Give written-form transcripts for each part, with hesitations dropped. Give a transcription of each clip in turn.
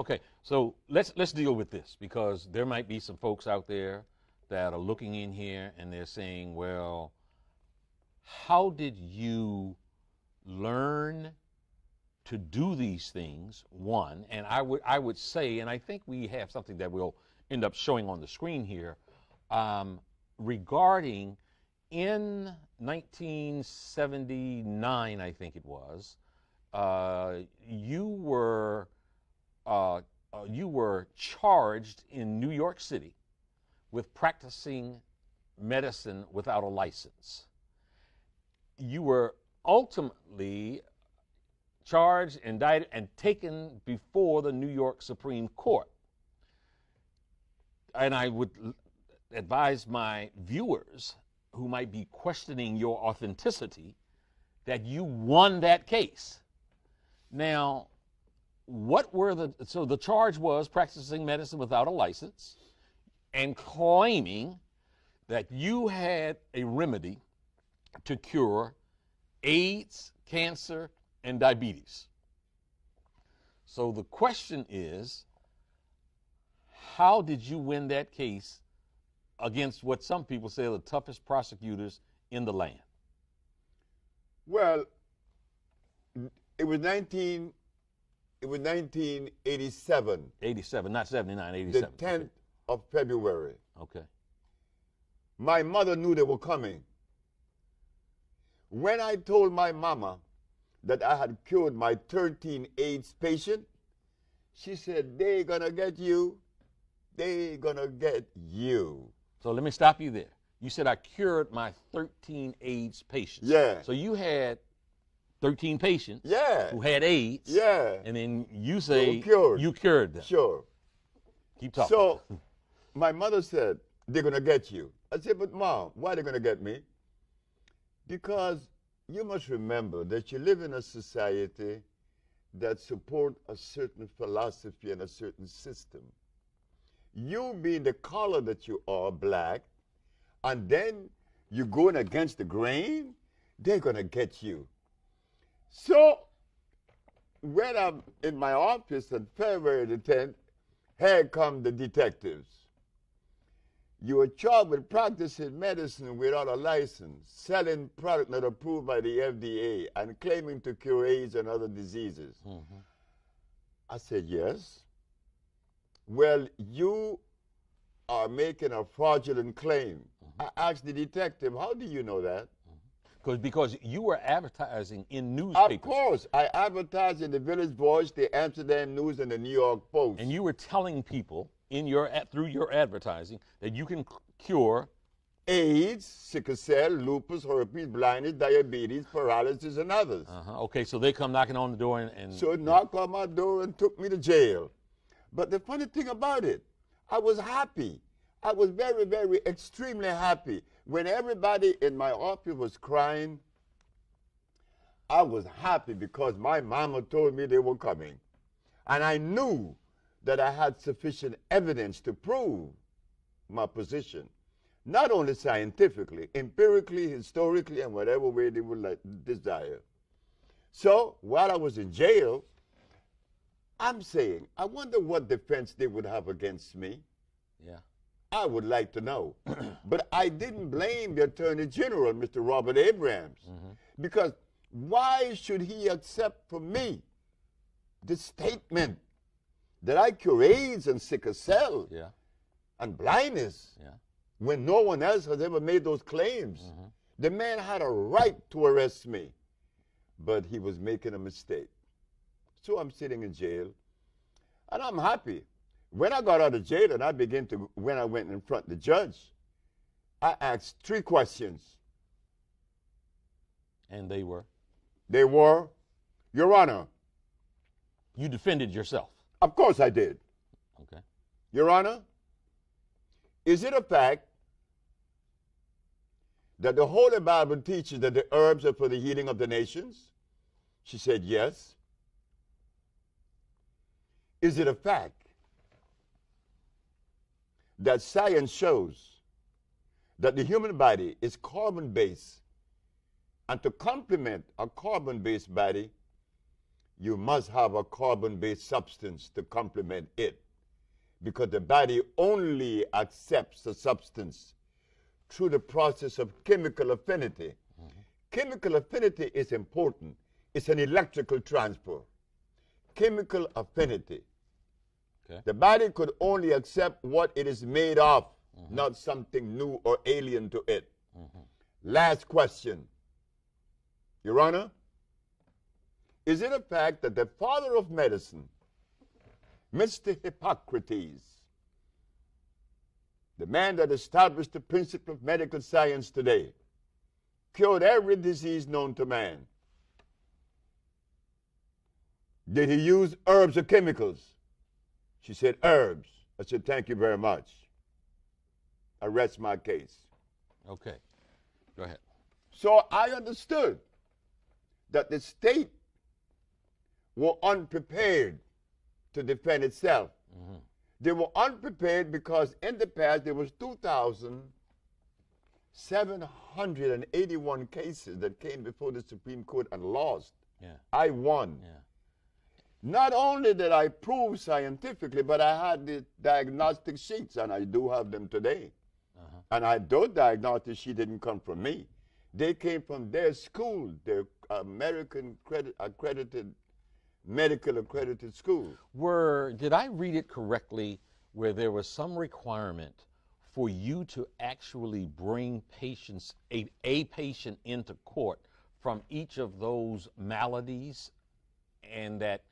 Okay, so let's deal with this because there might be some folks out there that are looking in here and they're saying, well, how did you learn to do these things? One, and I would say, and I think we have something that we'll end up showing on the screen here, regarding in 1979, I think it was, you were charged in New York City with practicing medicine without a license. You were ultimately charged, indicted, and taken before the New York Supreme Court. And I would advise my viewers who might be questioning your authenticity that you won that case. Now, so the charge was practicing medicine without a license and claiming that you had a remedy to cure AIDS, cancer, and diabetes. So the question is, how did you win that case against what some people say are the toughest prosecutors in the land? Well, it was 1987. 87, not 79, The 87. 10th of February. Okay. My mother knew they were coming. When I told my mama that I had cured my 13 AIDS patient, she said, "They gonna get you. They gonna get you." So let me stop you there. You said I cured my 13 AIDS patients. Yeah. So you had 13 patients Yeah. who had AIDS. Yeah. And then you say cured. you cured them. Sure. Keep talking. So my mother said, "They're gonna get you." I said, "But Mom, why are they gonna get me?" Because you must remember that you live in a society that support a certain philosophy and a certain system. You being the color that you are, black, and then you're going against the grain, they're gonna get you. So when I'm in my office on February the 10th, here come the detectives. You are charged with practicing medicine without a license, selling product not approved by the FDA, and claiming to cure AIDS and other diseases. Mm-hmm. I said, "Yes." "Well, you are making a fraudulent claim." Mm-hmm. I asked the detective, "How do you know that?" Because you were advertising in newspapers. Of course. I advertised in the Village Voice, the Amsterdam News, and the New York Post. And you were telling people through your advertising that you can cure AIDS, sickle cell, lupus, herpes, blindness, diabetes, paralysis, and others. Okay, so they come knocking on the door and So knocked on my door and took me to jail. But the funny thing about it, I was happy. I was very, very extremely happy. When everybody in my office was crying, I was happy because my mama told me they were coming. And I knew that I had sufficient evidence to prove my position. Not only scientifically, empirically, historically, and whatever way they would desire. So while I was in jail, I'm saying, I wonder what defense they would have against me. Yeah. I would like to know. But I didn't blame the Attorney General, Mr. Robert Abrams, because why should he accept from me the statement that I cure AIDS and sickle cell and blindness when no one else has ever made those claims? The man had a right to arrest me, but he was making a mistake. So I'm sitting in jail, and I'm happy. When I got out of jail and when I went in front of the judge, I asked 3 questions. And they were? They were, "Your Honor." You defended yourself? Of course I did. Okay. "Your Honor, is it a fact that the Holy Bible teaches that the herbs are for the healing of the nations?" She said, "Yes." "Is it a fact that science shows that the human body is carbon-based, and to complement a carbon-based body, you must have a carbon-based substance to complement it, because the body only accepts the substance through the process of chemical affinity. Chemical affinity is important. It's an electrical transfer. Chemical affinity. Okay. The body could only accept what it is made of, not something new or alien to it. Last question. Your Honor, is it a fact that the father of medicine, Mr. Hippocrates, the man that established the principle of medical science today, cured every disease known to man? Did he use herbs or chemicals? She said, herbs. I said, thank you very much. I rest my case. Okay. Go ahead. So I understood that the state were unprepared to defend itself. They were unprepared because in the past there was 2,781 cases that came before the Supreme Court and lost. Yeah. I won. Yeah. Not only did I prove scientifically, but I had the diagnostic sheets, and I do have them today. And those diagnostic sheets didn't come from me. They came from their school, their American accredited, medical accredited school. Did I read it correctly where there was some requirement for you to actually bring patients, a patient into court from each of those maladies, and that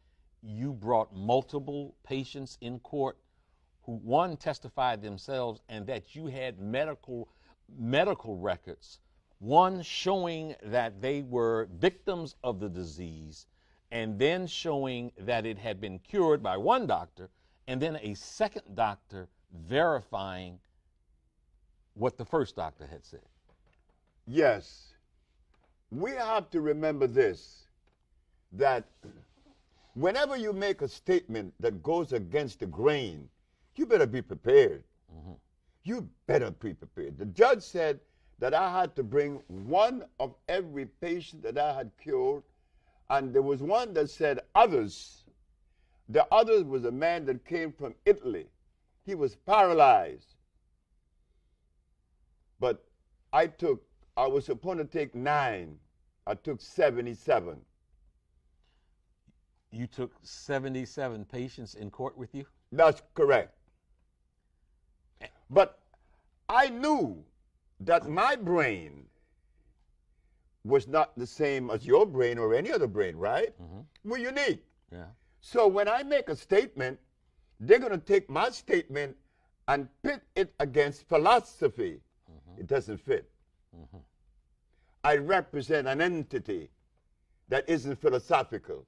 you brought multiple patients in court who, one, testified themselves, and that you had medical records, one showing that they were victims of the disease, and then showing that it had been cured by one doctor, and then a second doctor verifying what the first doctor had said? Yes. We have to remember this, that whenever you make a statement that goes against the grain, you better be prepared. You better be prepared. The judge said that I had to bring one of every patient that I had cured, and there was one that said others. The others was a man that came from Italy. He was paralyzed. But I was supposed to take 9. I took 77. You took 77 patients in court with you? That's correct. But I knew that my brain was not the same as your brain or any other brain, right? We're unique. Yeah. So when I make a statement, they're going to take my statement and pit it against philosophy. It doesn't fit. I represent an entity that isn't philosophical.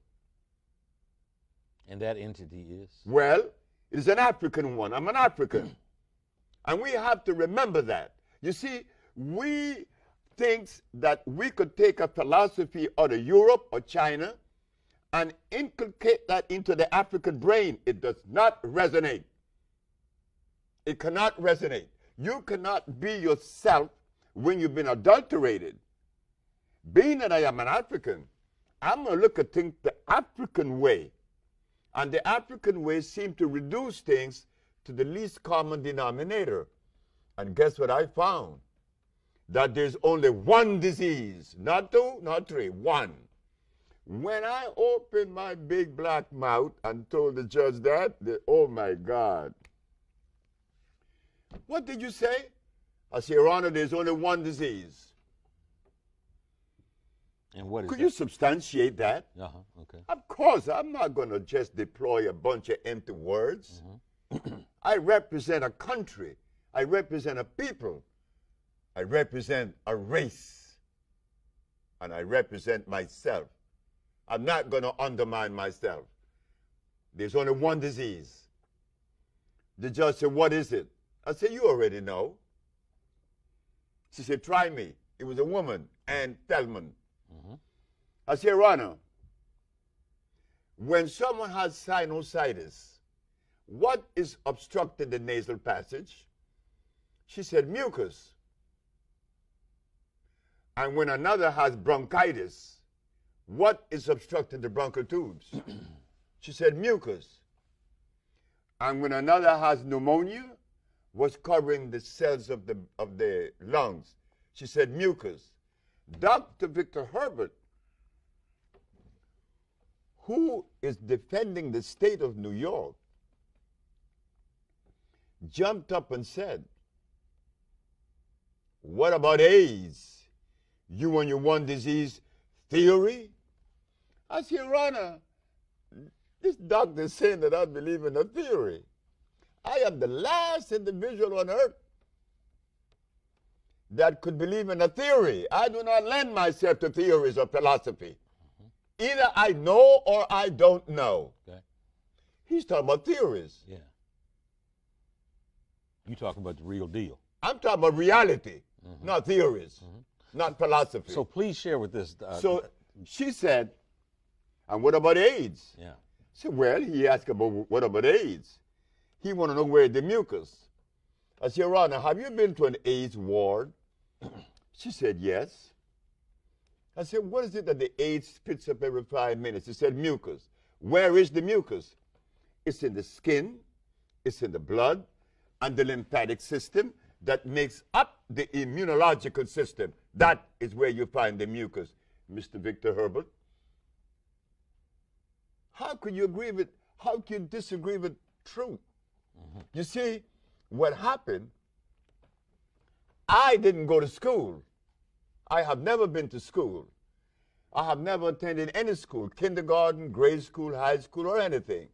And that entity is? Well, it is an African one. I'm an African. And we have to remember that. You see, we think that we could take a philosophy out of Europe or China and inculcate that into the African brain. It does not resonate. It cannot resonate. You cannot be yourself when you've been adulterated. Being that I am an African, I'm going to look at things the African way. And the African way seems to reduce things to the least common denominator. And guess what I found? That there's only one disease, not 2, not 3, 1. When I opened my big black mouth and told the judge that, oh my God. What did you say? I said, Your Honor, there's only one disease. And what is Could that? you substantiate that? Okay. Of course, I'm not going to just deploy a bunch of empty words. I represent a country. I represent a people. I represent a race. And I represent myself. I'm not going to undermine myself. There's only one disease. The judge said, what is it? I said, you already know. She said, try me. It was a woman, Ann Feldman. I said, Your Honor, when someone has sinusitis, what is obstructing the nasal passage? She said, mucus. And when another has bronchitis, what is obstructing the bronchial tubes? She said, mucus. And when another has pneumonia, what's covering the cells of the lungs? She said, mucus. Dr. Victor Herbert, who is defending the state of New York, jumped up and said, what about AIDS? You and your one disease theory? I said, Your Honor, this doctor is saying that I believe in a theory. I am the last individual on earth that could believe in a theory. I do not lend myself to theories or philosophy. Either I know or I don't know. Okay. He's talking about theories. Yeah. You talking about the real deal. I'm talking about reality, not theories, not philosophy. So please share with this. So she said, and what about AIDS? Yeah. I said, well, he asked about what about AIDS? He want to know where the mucus. I said, Your Honor, have you been to an AIDS ward? She said, yes. I said, what is it that the AIDS spits up every 5 minutes? She said, mucus. Where is the mucus? It's in the skin, it's in the blood, and the lymphatic system that makes up the immunological system. That is where you find the mucus, Mr. Victor Herbert. How could you agree with, how can you disagree with truth? You see, what happened, I didn't go to school. I have never been to school. I have never attended any school, kindergarten, grade school, high school, or anything.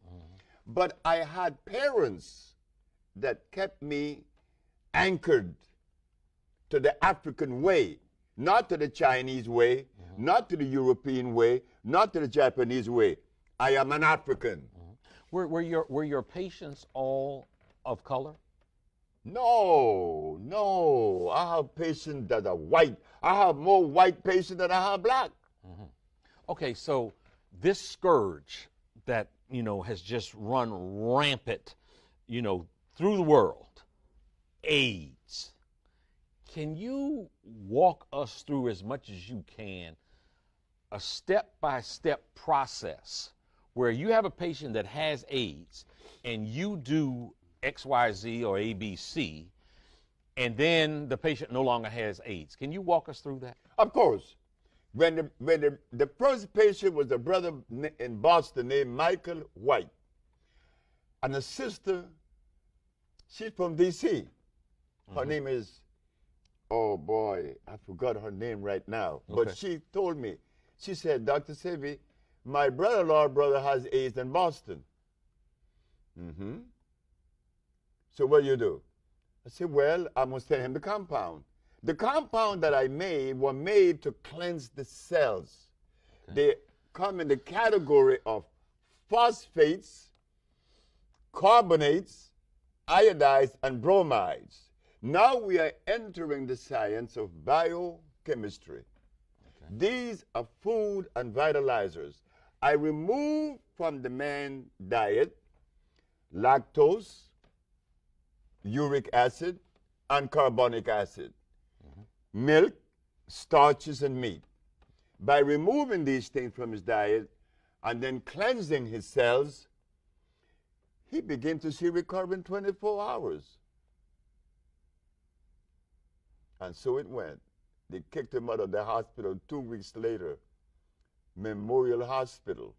But I had parents that kept me anchored to the African way, not to the Chinese way, not to the European way, not to the Japanese way. I am an African. Were your patients all of color? No, no. I have patients that are white. I have more white patients than I have black. Okay, so this scourge that, has just run rampant, through the world, AIDS. Can you walk us through as much as you can a step-by-step process where you have a patient that has AIDS and you do XYZ or ABC, and then the patient no longer has AIDS? Can you walk us through that? Of course. When the first patient was a brother in Boston named Michael White, and a sister, she's from D.C. Her name is, oh boy, I forgot her name right now. Okay. But she told me, she said, Dr. Sebi, my brother-in-law brother has AIDS in Boston. So what do you do? I said, well, I must send him the compound. The compound that I made were made to cleanse the cells. Okay. They come in the category of phosphates, carbonates, iodides, and bromides. Now we are entering the science of biochemistry. Okay. These are food and vitalizers. I remove from the man's diet lactose, uric acid, and carbonic acid, milk, starches, and meat. By removing these things from his diet and then cleansing his cells, he began to see recovery in 24 hours. And so it went. They kicked him out of the hospital 2 weeks later. Memorial Hospital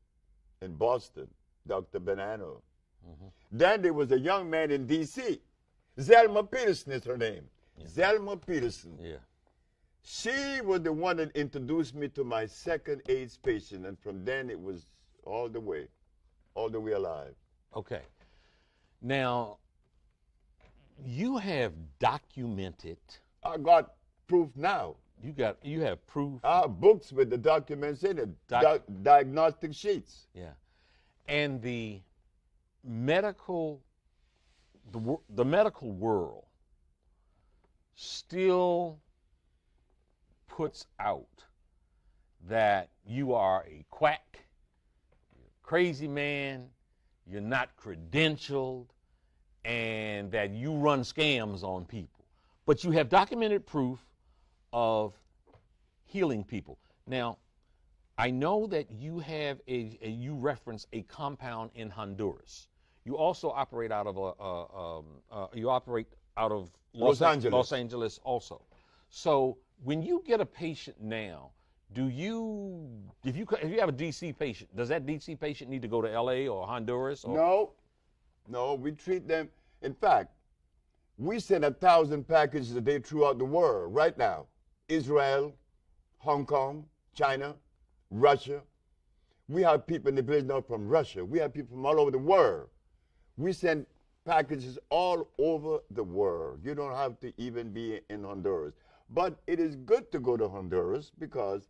in Boston, Dr. Bonanno. Then there was a young man in D.C., Zelma Peterson is her name. Yeah. Zelma Peterson. Yeah. She was the one that introduced me to my second AIDS patient, and from then it was all the way alive. Okay. Now, you have documented. I got proof now. You have proof. I have books with the documents in it, diagnostic sheets. Yeah. And the medical world still puts out that you are a quack, you're a crazy man, you're not credentialed, and that you run scams on people. But you have documented proof of healing people. Now, I know that you have you reference a compound in Honduras. You also operate out of Los Angeles. Los Angeles also. So when you get a patient now, if you have a DC patient, does that DC patient need to go to LA or Honduras? Or? No, we treat them. In fact, we send 1,000 packages a day throughout the world right now. Israel, Hong Kong, China, Russia. We have people in the village now from Russia. We have people from all over the world. We send packages all over the world. You don't have to even be in Honduras. But it is good to go to Honduras because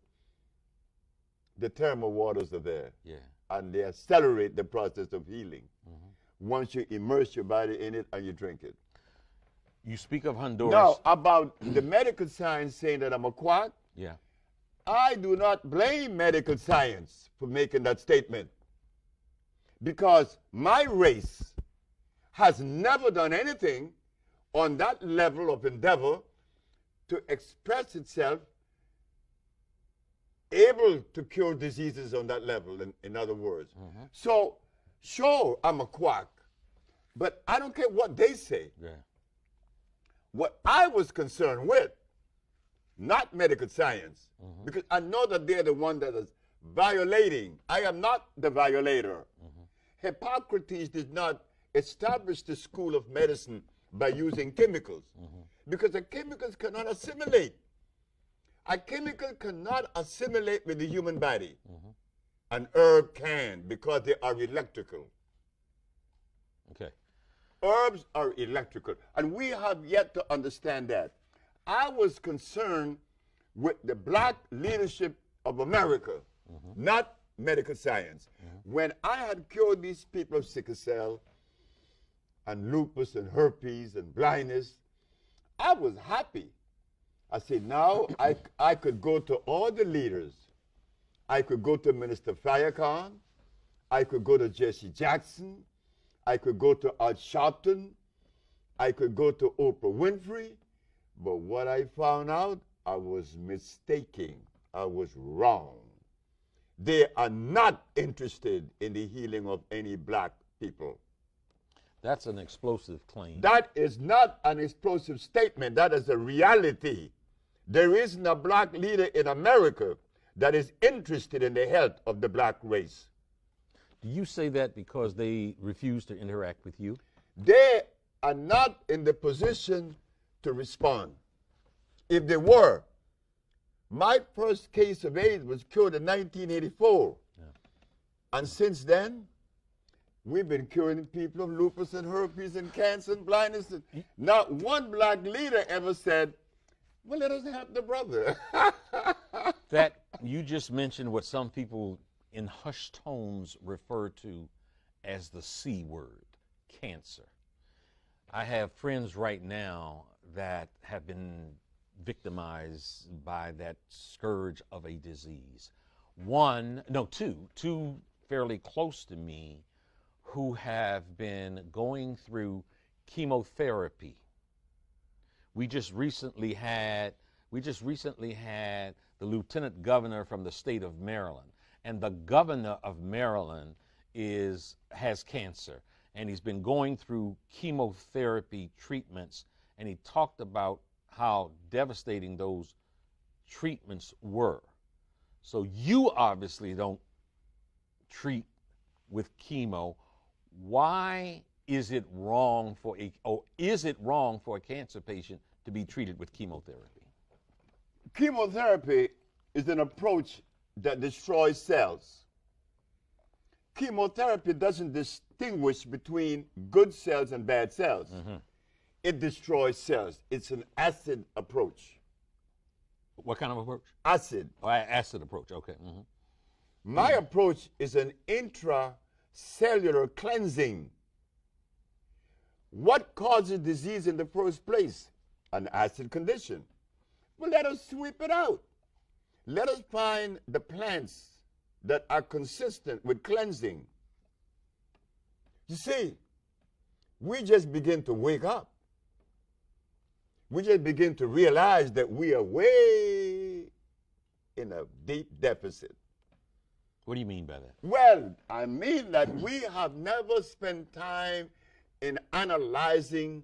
the thermal waters are there. Yeah. And they accelerate the process of healing once you immerse your body in it and you drink it. You speak of Honduras. Now, about the medical science saying that I'm a quack, yeah. I do not blame medical science for making that statement because my race has never done anything on that level of endeavor to express itself able to cure diseases on that level, in other words. So, sure, I'm a quack, but I don't care what they say. Yeah. What I was concerned with, not medical science, because I know that they're the one that is violating. I am not the violator. Hippocrates did not establish the school of medicine by using chemicals, because the chemicals cannot assimilate. A chemical cannot assimilate with the human body. An herb can because they are electrical. Okay. Herbs are electrical, and we have yet to understand that. I was concerned with the black leadership of America, not medical science. When I had cured these people of sickle cell and lupus and herpes and blindness, I was happy. I said, now I could go to all the leaders. I could go to Minister Farrakhan. I could go to Jesse Jackson. I could go to Al Sharpton. I could go to Oprah Winfrey. But what I found out, I was mistaken. I was wrong. They are not interested in the healing of any black people. That's an explosive claim. That is not an explosive statement. That is a reality. There isn't a black leader in America that is interested in the health of the black race. Do you say that because they refuse to interact with you? They are not in the position to respond. If they were, my first case of AIDS was cured in 1984. Yeah. And since then, we've been curing people of lupus and herpes and cancer and blindness. Not one black leader ever said, well, let us help the brother. That you just mentioned what some people in hushed tones refer to as the C word, cancer. I have friends right now that have been victimized by that scourge of a disease. Two fairly close to me who have been going through chemotherapy. We just recently had the lieutenant governor from the state of Maryland, and the governor of Maryland has cancer, and he's been going through chemotherapy treatments, and he talked about how devastating those treatments were. So you obviously don't treat with chemo. Why is it wrong for a cancer patient to be treated with chemotherapy? Chemotherapy is an approach that destroys cells. Chemotherapy doesn't distinguish between good cells and bad cells. It destroys cells. It's an acid approach. What kind of approach? Acid. Oh, acid approach, okay. My approach is an intracellular cleansing. What causes disease in the first place? An acid condition. Well, let us sweep it out. Let us find the plants that are consistent with cleansing. You see, we just begin to wake up. We just begin to realize that we are way in a deep deficit. What do you mean by that? Well, I mean that we have never spent time in analyzing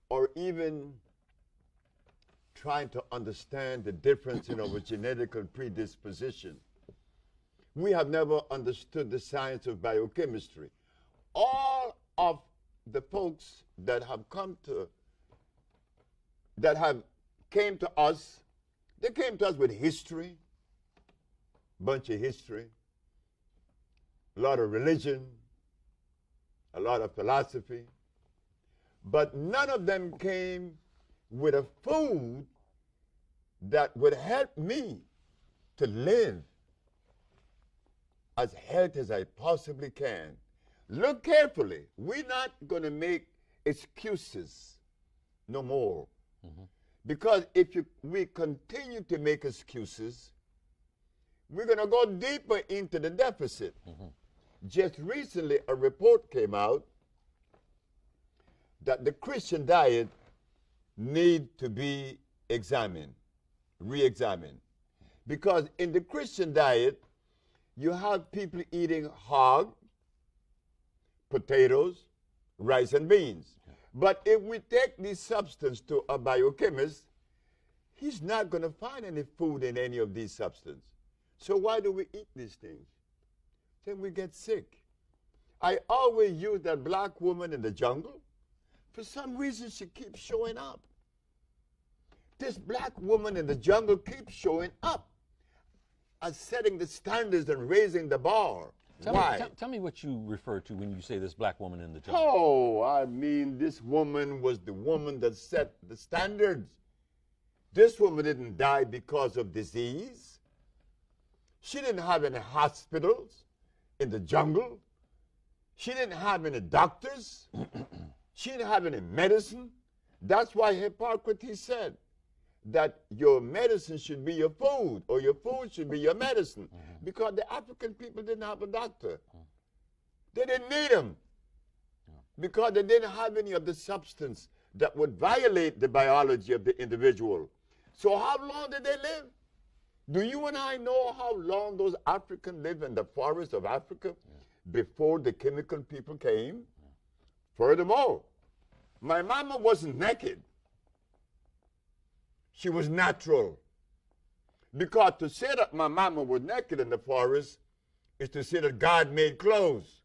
or even trying to understand the difference in our genetic predisposition. We have never understood the science of biochemistry. All of the folks that have came to us, they came to us with history, bunch of history, a lot of religion, a lot of philosophy, but none of them came with a food that would help me to live as healthy as I possibly can. Look carefully. We're not going to make excuses no more. Because if we continue to make excuses, we're going to go deeper into the deficit. Just recently, a report came out that the Christian diet need to be examined, re-examined. Because in the Christian diet, you have people eating hog, potatoes, rice, and beans. But if we take this substance to a biochemist, he's not going to find any food in any of these substances. So why do we eat these things? Then we get sick. I always use that black woman in the jungle. For some reason, she keeps showing up. This black woman in the jungle keeps showing up as setting the standards and raising the bar. Why? Tell me what you refer to when you say this black woman in the jungle. Oh, I mean, this woman was the woman that set the standards. This woman didn't die because of disease. She didn't have any hospitals in the jungle. She didn't have any doctors. She didn't have any medicine. That's why Hippocrates said that your medicine should be your food, or your food should be your medicine. Because the African people didn't have a doctor. They didn't need him. Because they didn't have any of the substance that would violate the biology of the individual. So how long did they live? Do you and I know how long those Africans lived in the forests of Africa before the chemical people came? Furthermore, my mama wasn't naked. She was natural. Because to say that my mama was naked in the forest is to say that God made clothes.